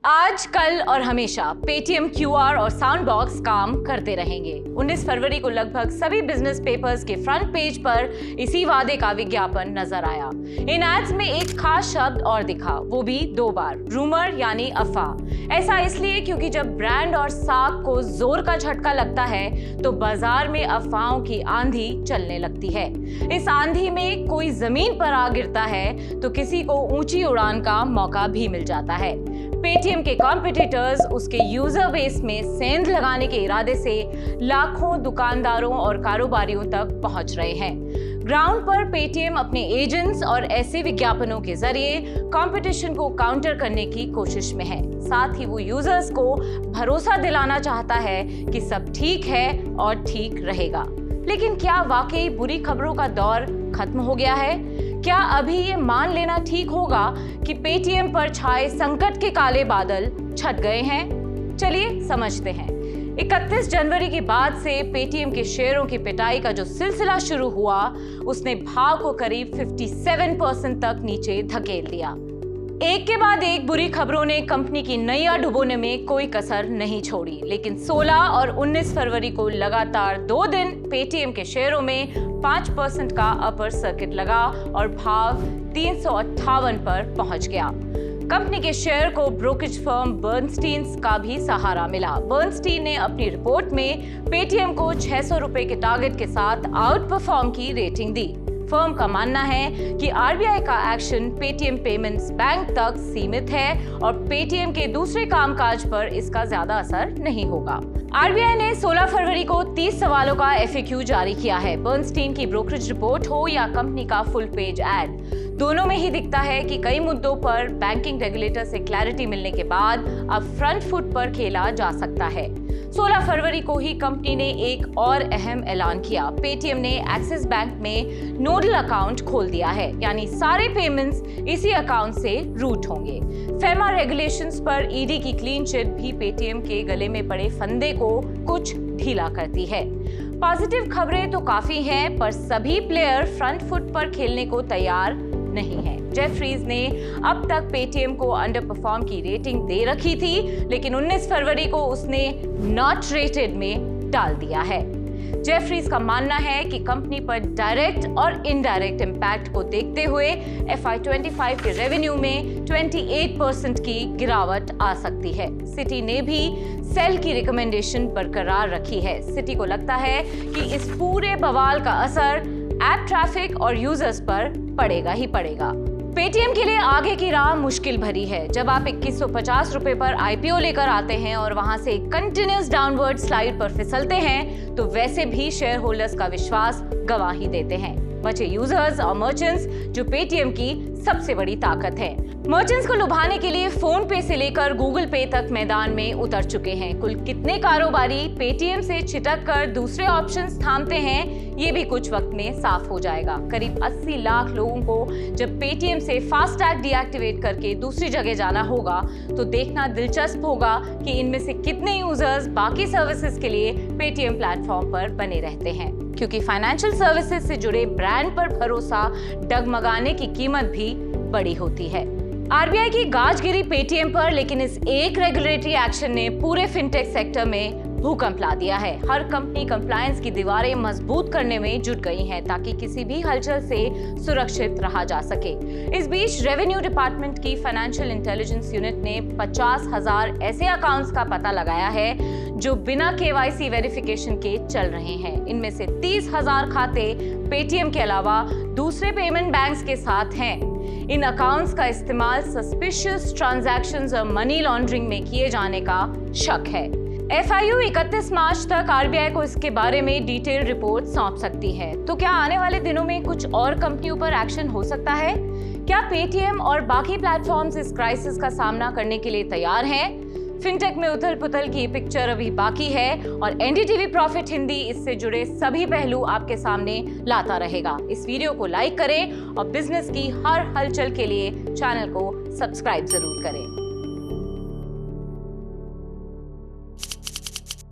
आज, कल और हमेशा पेटीएम क्यूआर और साउंड बॉक्स काम करते रहेंगे। 19 फरवरी को लगभग सभी बिजनेस पेपर्स के फ्रंट पेज पर इसी वादे का विज्ञापन नजर आया। इन एड्स में एक खास शब्द और दिखा, वो भी 2 बार, रूमर यानी अफवाह। ऐसा इसलिए क्योंकि जब ब्रांड और साख को जोर का झटका लगता है तो बाजार में अफवाहों की आंधी चलने लगती है। इस आंधी में कोई जमीन पर आ गिरता है तो किसी को ऊंची उड़ान का मौका भी मिल जाता है। पेटीएम के कॉम्पिटिटर्स उसके यूजर बेस में सेंध लगाने के इरादे से लाखों दुकानदारों और कारोबारियों तक पहुंच रहे हैं। ग्राउंड पर पेटीएम अपने एजेंट्स और ऐसे विज्ञापनों के जरिए कंपटीशन को काउंटर करने की कोशिश में है। साथ ही वो यूजर्स को भरोसा दिलाना चाहता है कि सब ठीक है और ठीक रहेगा। लेकिन क्या वाकई बुरी खबरों का दौर खत्म हो गया है? क्या अभी ये मान लेना ठीक होगा कि पेटीएम पर छाए संकट के काले बादल छट गए हैं? चलिए समझते हैं। 31 जनवरी के बाद से पेटीएम के शेयरों की पिटाई का जो सिलसिला शुरू हुआ, उसने भाव को करीब 57% तक नीचे धकेल दिया। एक के बाद एक बुरी खबरों ने कंपनी की नैया डुबोने में कोई कसर नहीं छोड़ी। लेकिन 16 और 19 फरवरी को लगातार 2 दिन पेटीएम के शेयरों में 5% का अपर सर्किट लगा और भाव 358 पर पहुंच गया। कंपनी के शेयर को ब्रोकरेज फर्म बर्नस्टीन का भी सहारा मिला। बर्नस्टीन ने अपनी रिपोर्ट में पेटीएम को 600 रुपए के टारगेट के साथ आउट परफॉर्म की रेटिंग दी। फर्म का मानना है कि आरबीआई का एक्शन पेटीएम पेमेंट्स बैंक तक सीमित है और पेटीएम के दूसरे कामकाज पर इसका ज्यादा असर नहीं होगा। आरबीआई ने 16 फरवरी को 30 सवालों का एफएक्यू जारी किया है। बर्नस्टीन की ब्रोकरेज रिपोर्ट हो या कंपनी का फुल पेज एड, दोनों में ही दिखता है कि कई मुद्दों पर बैंकिंग रेगुलेटर से क्लैरिटी मिलने के बाद अब फ्रंट फुट पर खेला जा सकता है। 16 फरवरी को ही कंपनी ने एक और अहम ऐलान किया। पेटीएम ने एक्सिस बैंक में नोडल अकाउंट खोल दिया है, यानी सारे पेमेंट्स इसी अकाउंट से रूट होंगे। फेमा रेगुलेशंस पर ईडी की क्लीन चिट भी पेटीएम के गले में पड़े फंदे को कुछ ढीला करती है। पॉजिटिव खबरें तो काफी हैं, पर सभी प्लेयर फ्रंट फुट पर खेलने को तैयार नहीं है। जेफरीज ने अब तक पेटीएम को अंडर परफॉर्म की रेटिंग दे रखी थी, लेकिन 19 फरवरी को उसने नॉट रेटेड में डाल दिया है। जेफरीज का मानना है कि कंपनी पर डायरेक्ट और इनडायरेक्ट इंपैक्ट को देखते हुए FY25 के रेवेन्यू में 28% की गिरावट आ सकती है। सिटी ने भी सेल की रिकमेंडेशन बरकरार रखी है। सिटी को लगता है कि इस पूरे बवाल का असर ऐप ट्रैफिक और यूजर्स पर पड़ेगा ही पड़ेगा। पेटीएम के लिए आगे की राह मुश्किल भरी है। जब आप 2150 रुपए पर आईपीओ लेकर आते हैं और वहां से कंटिन्यूअस डाउनवर्ड स्लाइड पर फिसलते हैं, तो वैसे भी शेयर होल्डर्स का विश्वास गंवा ही देते हैं। बचे यूजर्स और मर्चेंट्स, जो पेटीएम की सबसे बड़ी ताकत है। मर्चेंट्स को लुभाने के लिए फोन पे से लेकर गूगल पे तक मैदान में उतर चुके हैं। कुल कितने कारोबारी पेटीएम से छिटक कर दूसरे ऑप्शंस थामते हैं, ये भी कुछ वक्त में साफ हो जाएगा। करीब 80 लाख लोगों को जब पेटीएम से फास्टैग डीएक्टिवेट करके दूसरी जगह जाना होगा, तो देखना दिलचस्प होगा कि इनमें से कितने यूजर्स बाकी सर्विसेज के लिए पेटीएम प्लेटफॉर्म पर बने रहते हैं, क्योंकि फाइनेंशियल सर्विसेज से जुड़े ब्रांड पर भरोसा डगमगाने की कीमत भी बड़ी होती है। आरबीआई की गाज गिरी पेटीएम पर, लेकिन इस एक रेगुलेटरी एक्शन ने पूरे फिनटेक सेक्टर में भूकंप ला दिया है। हर कंपनी कंप्लायंस की दीवारें मजबूत करने में जुट गई हैं ताकि किसी भी हलचल से सुरक्षित रहा जा सके। इस बीच रेवेन्यू डिपार्टमेंट की फाइनेंशियल इंटेलिजेंस यूनिट ने 50,000 ऐसे अकाउंट्स का पता लगाया है जो बिना केवाईसी वेरिफिकेशन के चल रहे हैं। इनमें से 30,000 खाते पेटीएम के अलावा दूसरे पेमेंट बैंक्स के साथ हैं। इन अकाउंट्स का इस्तेमाल सस्पिशियस ट्रांजैक्शंस और मनी लॉन्ड्रिंग में किए जाने का शक है। FIU 31 मार्च तक आरबीआई को इसके बारे में डिटेल रिपोर्ट सौंप सकती है। तो क्या आने वाले दिनों में कुछ और कंपनियों पर एक्शन हो सकता है? क्या पेटीएम और बाकी प्लेटफॉर्म्स इस क्राइसिस का सामना करने के लिए तैयार हैं? फिनटेक में उथल पुथल की पिक्चर अभी बाकी है और एनडीटीवी प्रॉफिट हिंदी इससे जुड़े सभी पहलू आपके सामने लाता रहेगा। इस वीडियो को लाइक करें और बिजनेस की हर हलचल के लिए चैनल को सब्सक्राइब जरूर करें।